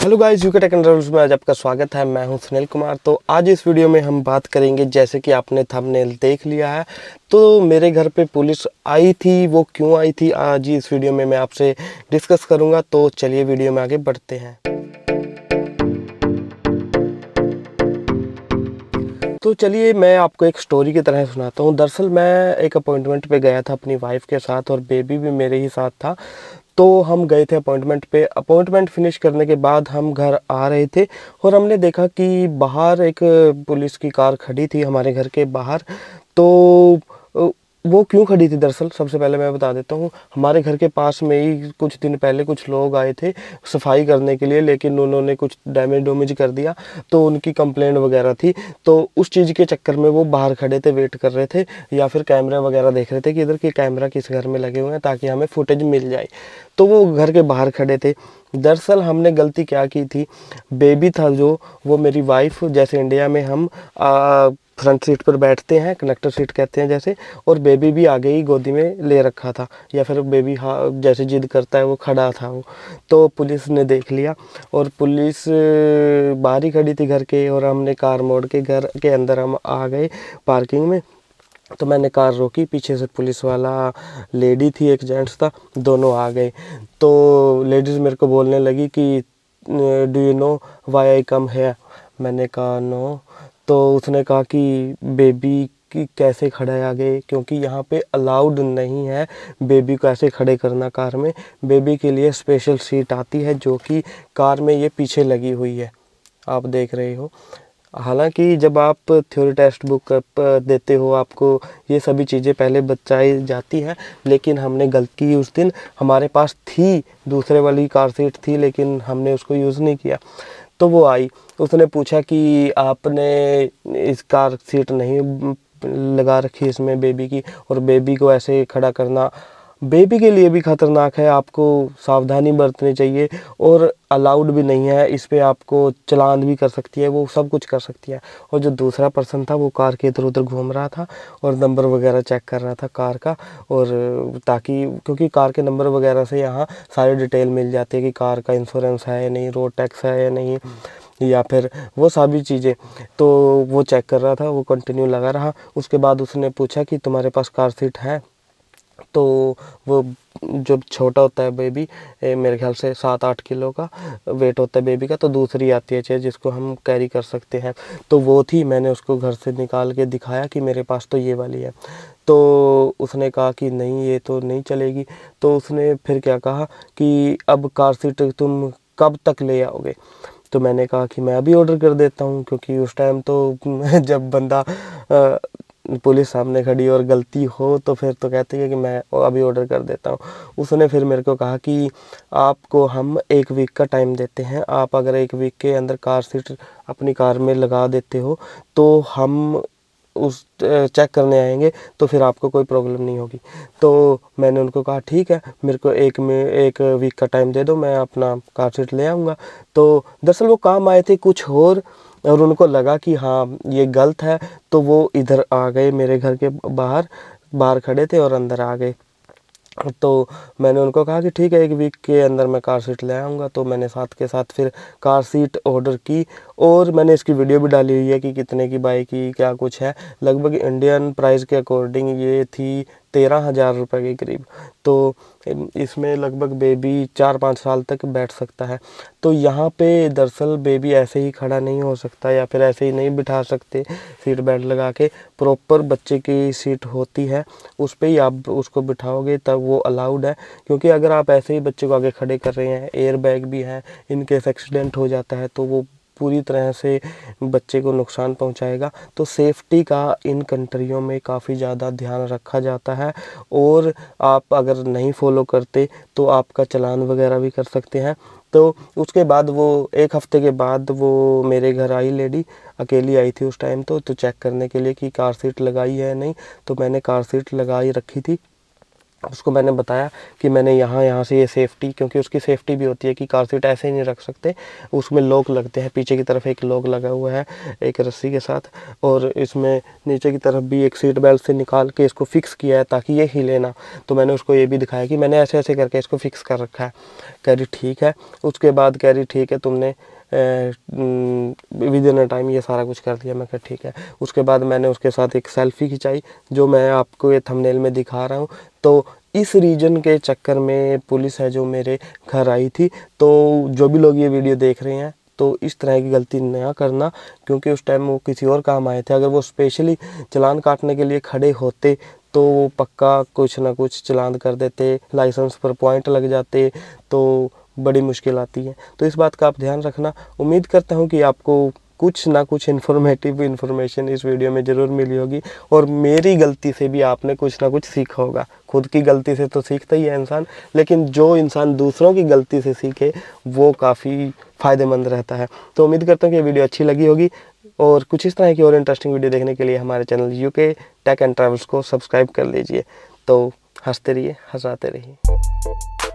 Hello guys, UK tech and rules में आज आपका स्वागत है। मैं हूं सुनील कुमार। तो आज इस वीडियो में हम बात करेंगे, जैसे कि आपने थंबनेल देख लिया है, तो मेरे घर पे पुलिस आई थी। वो क्यों आई थी आज इस वीडियो में मैं आपसे डिस्कस करूंगा। तो चलिए वीडियो में आगे बढ़ते हैं। तो चलिए मैं आपको एक स्टोरी की तरह सुनाता हूँ। दरअसल मैं एक अपॉइंटमेंट पे गया था अपनी वाइफ के साथ, और बेबी भी मेरे ही साथ था। तो हम गए थे अपॉइंटमेंट पे। अपॉइंटमेंट फिनिश करने के बाद हम घर आ रहे थे और हमने देखा कि बाहर एक पुलिस की कार खड़ी थी हमारे घर के बाहर। तो वो क्यों खड़ी थी, दरअसल सबसे पहले मैं बता देता हूँ। हमारे घर के पास में ही कुछ दिन पहले कुछ लोग आए थे सफाई करने के लिए, लेकिन उन्होंने कुछ डैमेज कर दिया, तो उनकी कंप्लेंट वगैरह थी। तो उस चीज़ के चक्कर में वो बाहर खड़े थे, वेट कर रहे थे, या फिर कैमरा वगैरह देख रहे थे कि इधर के कैमरा किस घर में लगे हुए हैं ताकि हमें फुटेज मिल जाए। तो वो घर के बाहर खड़े थे। दरअसल हमने गलती क्या की थी, बेबी था जो, वो मेरी वाइफ, जैसे इंडिया में हम फ्रंट सीट पर बैठते हैं, कनेक्टर सीट कहते हैं जैसे, और बेबी भी आगे ही गोदी में ले रखा था, या फिर बेबी हाँ जैसे जिद करता है वो खड़ा था वो। तो पुलिस ने देख लिया और पुलिस बाहर ही खड़ी थी घर के, और हमने कार मोड़ के घर के अंदर हम आ गए पार्किंग में। तो मैंने कार रोकी, पीछे से पुलिस वाला, लेडी थी एक जेंट्स था, दोनों आ गए। तो लेडीज़ मेरे को बोलने लगी कि डू यू नो वाई आई कम है। मैंने कहा नो। तो उसने कहा कि बेबी की कैसे खड़ा है आगे, क्योंकि यहाँ पे अलाउड नहीं है बेबी को ऐसे खड़े करना कार में। बेबी के लिए स्पेशल सीट आती है जो कि कार में ये पीछे लगी हुई है, आप देख रहे हो। हालांकि जब आप थ्योरी टेक्स्ट बुक देते हो आपको ये सभी चीज़ें पहले बताई जाती हैं, लेकिन हमने गलती की उस दिन। हमारे पास थी दूसरे वाली कार सीट थी, लेकिन हमने उसको यूज़ नहीं किया। तो वो आई, उसने पूछा कि आपने इस कार सीट नहीं लगा रखी इसमें बेबी की, और बेबी को ऐसे खड़ा करना बेबी के लिए भी खतरनाक है, आपको सावधानी बरतनी चाहिए, और अलाउड भी नहीं है। इस पे आपको चालान भी कर सकती है, वो सब कुछ कर सकती है। और जो दूसरा पर्सन था वो कार के इधर उधर घूम रहा था और नंबर वगैरह चेक कर रहा था कार का, और ताकि क्योंकि कार के नंबर वगैरह से यहाँ सारी डिटेल मिल जाती है कि कार का इंश्योरेंस है या नहीं, रोड टैक्स है या नहीं, या फिर वो सभी चीज़ें। तो वो चेक कर रहा था, वो कंटिन्यू लगा रहा। उसके बाद उसने पूछा कि तुम्हारे पास कार सीट है। तो वो जब छोटा होता है बेबी, मेरे ख्याल से 7-8 किलो का वेट होता है बेबी का, तो दूसरी आती है चेयर जिसको हम कैरी कर सकते हैं। तो वो थी, मैंने उसको घर से निकाल के दिखाया कि मेरे पास तो ये वाली है। तो उसने कहा कि नहीं ये तो नहीं चलेगी। तो उसने फिर क्या कहा कि अब कार सीट तुम कब तक ले आओगे। तो मैंने कहा कि मैं अभी ऑर्डर कर देता हूँ, क्योंकि उस टाइम तो जब बंदा पुलिस सामने खड़ी और गलती हो तो फिर तो कहते हैं कि मैं अभी ऑर्डर कर देता हूँ। उसने फिर मेरे को कहा कि आपको हम 1 वीक का टाइम देते हैं, आप अगर 1 वीक के अंदर कार सीट अपनी कार में लगा देते हो तो हम उस चेक करने आएंगे, तो फिर आपको कोई प्रॉब्लम नहीं होगी। तो मैंने उनको कहा ठीक है, मेरे को 1 वीक का टाइम दे दो, मैं अपना कार सीट ले आऊँगा। तो दरअसल वो काम आए थे कुछ और उनको लगा कि हाँ ये गलत है, तो वो इधर आ गए, मेरे घर के बाहर खड़े थे और अंदर आ गए। तो मैंने उनको कहा कि ठीक है 1 वीक के अंदर मैं कार सीट ले आऊँगा। तो मैंने साथ के साथ फिर कार सीट ऑर्डर की, और मैंने इसकी वीडियो भी डाली हुई है कि कितने की बाई की, क्या कुछ है। लगभग इंडियन प्राइस के अकॉर्डिंग ये थी 13,000 रुपये के करीब। तो इसमें लगभग बेबी 4-5 साल तक बैठ सकता है। तो यहाँ पे दरअसल बेबी ऐसे ही खड़ा नहीं हो सकता, या फिर ऐसे ही नहीं बिठा सकते सीट बेल्ट लगा के। प्रॉपर बच्चे की सीट होती है, उस पर ही आप उसको बिठाओगे तब वो अलाउड है। क्योंकि अगर आप ऐसे ही बच्चे को आगे खड़े कर रहे हैं, एयर बैग भी है, इनकेस एक्सीडेंट हो जाता है तो वो पूरी तरह से बच्चे को नुकसान पहुंचाएगा। तो सेफ्टी का इन कंट्रियों में काफ़ी ज़्यादा ध्यान रखा जाता है, और आप अगर नहीं फॉलो करते तो आपका चालान वगैरह भी कर सकते हैं। तो उसके बाद वो 1 हफ्ते के बाद वो मेरे घर आई लेडी, अकेली आई थी उस टाइम। तो चेक करने के लिए कि कार सीट लगाई है नहीं। तो मैंने कार सीट लगाई रखी थी, उसको मैंने बताया कि मैंने यहाँ से ये सेफ़्टी, क्योंकि उसकी सेफ़्टी भी होती है कि कार सीट ऐसे ही नहीं रख सकते, उसमें लॉक लगते हैं, पीछे की तरफ एक लॉक लगा हुआ है एक रस्सी के साथ, और इसमें नीचे की तरफ भी एक सीट बेल्ट से निकाल के इसको फिक्स किया है ताकि ये हिले ना। तो मैंने उसको ये भी दिखाया कि मैंने ऐसे ऐसे करके इसको फिक्स कर रखा है। कह रही ठीक है। उसके बाद कह रही ठीक है, तुमने विद इन अ टाइम ये सारा कुछ कर दिया। मैं कहा ठीक है। उसके बाद मैंने उसके साथ एक सेल्फ़ी खिंचाई जो मैं आपको ये थंबनेल में दिखा रहा हूँ। तो इस रीजन के चक्कर में पुलिस है जो मेरे घर आई थी। तो जो भी लोग ये वीडियो देख रहे हैं तो इस तरह की गलती ना करना, क्योंकि उस टाइम वो किसी और काम आए थे। अगर वो स्पेशली चालान काटने के लिए खड़े होते तो वो पक्का कुछ ना कुछ चालान कर देते, लाइसेंस पर पॉइंट लग जाते, तो बड़ी मुश्किल आती है। तो इस बात का आप ध्यान रखना। उम्मीद करता हूँ कि आपको कुछ ना कुछ इन्फॉर्मेटिव इन्फॉर्मेशन इस वीडियो में ज़रूर मिली होगी, और मेरी गलती से भी आपने कुछ ना कुछ सीखा होगा। खुद की गलती से तो सीखता ही है इंसान, लेकिन जो इंसान दूसरों की गलती से सीखे वो काफ़ी फ़ायदेमंद रहता है। तो उम्मीद करता हूँ कि ये वीडियो अच्छी लगी होगी, और कुछ इस तरह की और इंटरेस्टिंग वीडियो देखने के लिए हमारे channel UK tech and travels को सब्सक्राइब कर लीजिए। तो हंसते रहिए, हंसाते रहिए।